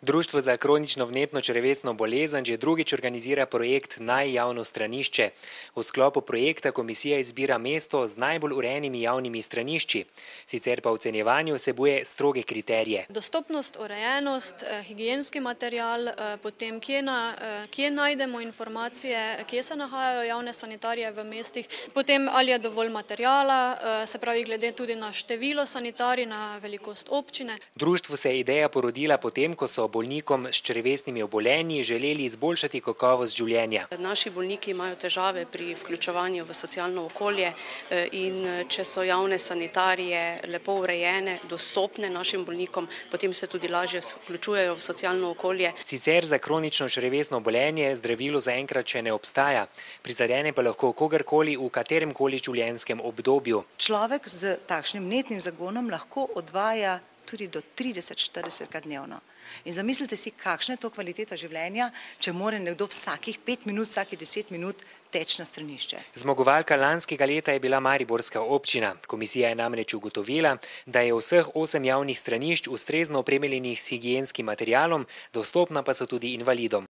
Društvo za kronično vnetno črevesno bolezen že drugič organizira projekt Naj javno stranišče. V sklopu projekta komisija izbira mesto z najbolj urejenimi javnimi stranišči. Sicer pa ocenjevanje vsebuje stroge kriterije. Dostopnost, urejenost, higienski material, potem kje najdemo informacije, kje se nahajajo javne sanitarije v mestih, potem ali je dovolj materijala, se pravi glede tudi na število sanitarij, na velikost občine. Društvu se je ideja porodila potem, ko so bolnikom s črevesnimi obolenji želeli izboljšati kakovost življenja. Naši bolniki imajo težave pri vključevanju v socialno okolje in če so javne sanitarije lepo urejene, dostopne našim bolnikom, potem se tudi lažje vključujejo v socialno okolje. Sicer za kronično črevesno obolenje zdravilo zaenkrat še ne obstaja. Prizadene pa lahko kogarkoli v kateremkoli življenjskem obdobju. Človek z takšnim vnetnim zagonom lahko odvaja tudi do 30-40 dnevno. In zamislite si, kakšna je to kvaliteta življenja, če mora nekdo vsakih 5 minut, vsakih 10 minut teči na stranišče. Zmagovalka lanskega leta je bila mariborska občina. Komisija je namreč ugotovila, da je vseh 8 javnih stranišč ustrezno opremljenih s higienskim materialom, dostopna pa so tudi invalidom.